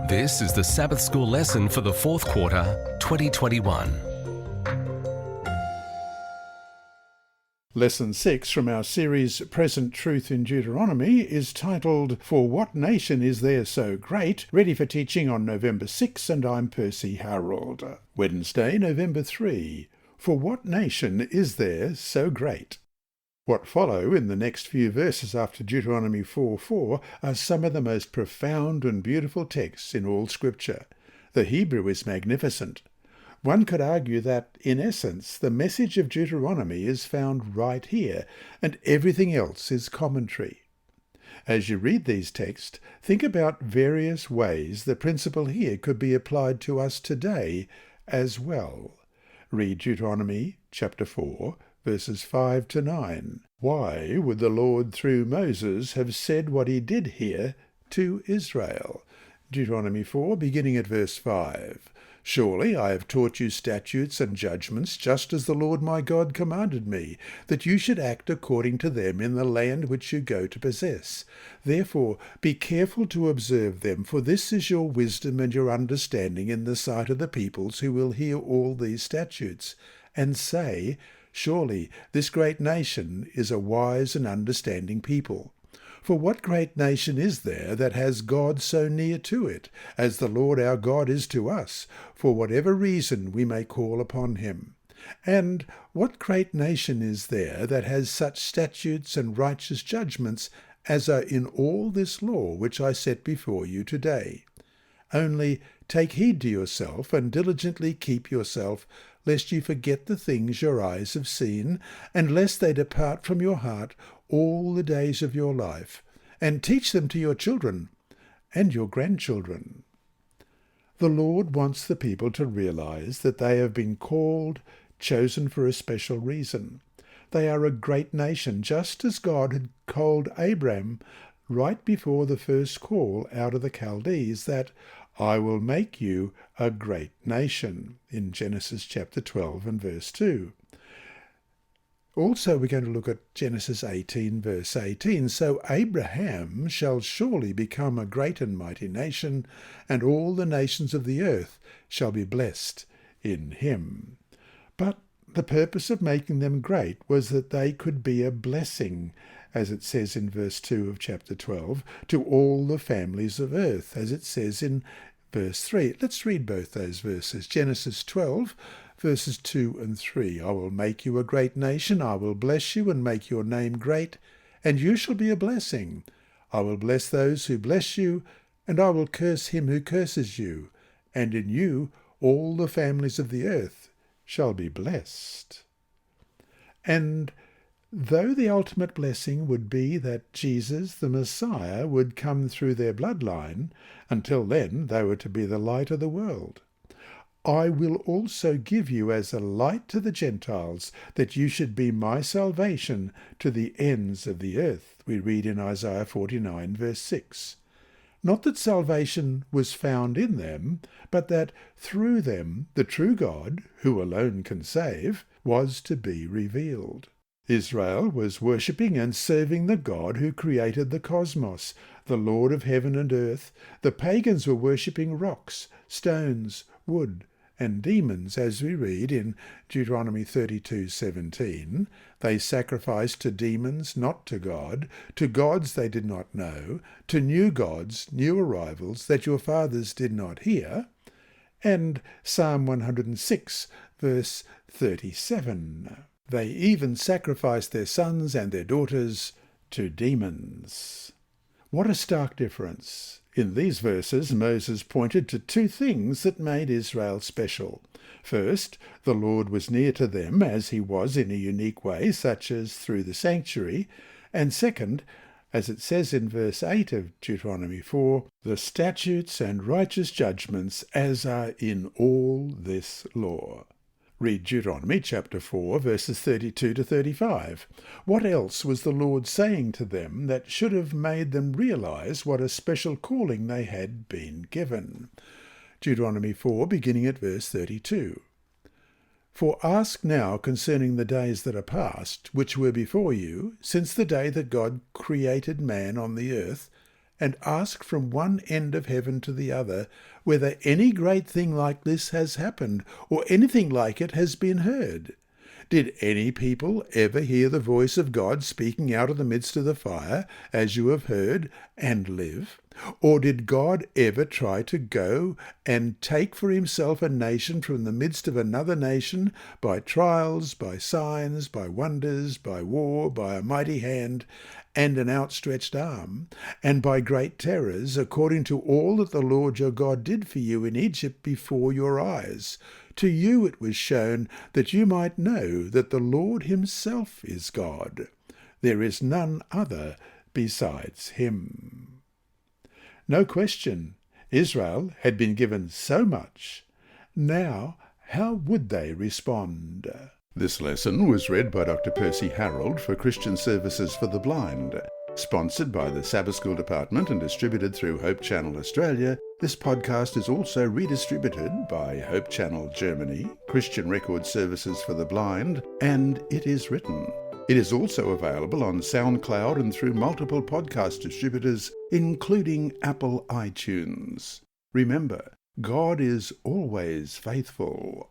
This is the Sabbath School lesson for the fourth quarter, 2021. Lesson 6 from our series Present Truth in Deuteronomy is titled, For What Nation Is There So Great? Ready for teaching on November 6, and I'm Percy Harrold. Wednesday, November 3. For what nation is there so great? What follow in the next few verses after Deuteronomy 4:4 are some of the most profound and beautiful texts in all Scripture. The Hebrew is magnificent. One could argue that, in essence, the message of Deuteronomy is found right here, and everything else is commentary. As you read these texts, think about various ways the principle here could be applied to us today as well. Read Deuteronomy chapter 4, verses 5 to 9. Why would the Lord through Moses have said what he did here to Israel? Deuteronomy 4, beginning at verse 5. Surely I have taught you statutes and judgments, just as the Lord my God commanded me, that you should act according to them in the land which you go to possess. Therefore be careful to observe them, for this is your wisdom and your understanding in the sight of the peoples who will hear all these statutes, and say, Surely this great nation is a wise and understanding people. For what great nation is there that has God so near to it, as the Lord our God is to us, for whatever reason we may call upon him? And what great nation is there that has such statutes and righteous judgments as are in all this law which I set before you today? Only take heed to yourself, and diligently keep yourself, lest you forget the things your eyes have seen, and lest they depart from your heart all the days of your life, and teach them to your children and your grandchildren. The Lord wants the people to realize that they have been called, chosen for a special reason. They are a great nation, just as God had called Abram right before the first call out of the Chaldees, that I will make you a great nation, in Genesis chapter 12 and verse 2. Also, we're going to look at Genesis 18, verse 18. So Abraham shall surely become a great and mighty nation, and all the nations of the earth shall be blessed in him. But the purpose of making them great was that they could be a blessing, as it says in verse 2 of chapter 12, to all the families of earth, as it says in verse 3. Let's read both those verses. Genesis 12, verses 2 and 3. I will make you a great nation, I will bless you and make your name great, and you shall be a blessing. I will bless those who bless you, and I will curse him who curses you, and in you all the families of the earth shall be blessed. And though the ultimate blessing would be that Jesus, the Messiah, would come through their bloodline, until then they were to be the light of the world. I will also give you as a light to the Gentiles, that you should be my salvation to the ends of the earth, we read in Isaiah 49, verse 6. Not that salvation was found in them, but that through them the true God, who alone can save, was to be revealed. Israel was worshipping and serving the God who created the cosmos, the Lord of heaven and earth. The pagans were worshipping rocks, stones, wood, and demons, as we read in Deuteronomy 32:17. They sacrificed to demons, not to God, to gods they did not know, to new gods, new arrivals that your fathers did not hear. And Psalm 106, verse 37. They even sacrificed their sons and their daughters to demons. What a stark difference! In these verses, Moses pointed to two things that made Israel special. First, the Lord was near to them, as he was in a unique way, such as through the sanctuary. And second, as it says in verse 8 of Deuteronomy 4, the statutes and righteous judgments as are in all this law. Read Deuteronomy chapter 4, verses 32 to 35. What else was the Lord saying to them that should have made them realize what a special calling they had been given? Deuteronomy 4, beginning at verse 32. For ask now concerning the days that are past, which were before you, since the day that God created man on the earth, and ask from one end of heaven to the other whether any great thing like this has happened, or anything like it has been heard. Did any people ever hear the voice of God speaking out of the midst of the fire, as you have heard, and live? Or did God ever try to go and take for himself a nation from the midst of another nation, by trials, by signs, by wonders, by war, by a mighty hand and an outstretched arm, and by great terrors, according to all that the Lord your God did for you in Egypt before your eyes? To you it was shown that you might know that the Lord himself is God. There is none other besides him. No question, Israel had been given so much. Now, how would they respond? This lesson was read by Dr. Percy Harrold for Christian Services for the Blind. Sponsored by the Sabbath School Department and distributed through Hope Channel Australia, this podcast is also redistributed by Hope Channel Germany, Christian Record Services for the Blind, and It Is Written. It is also available on SoundCloud and through multiple podcast distributors, including Apple iTunes. Remember, God is always faithful.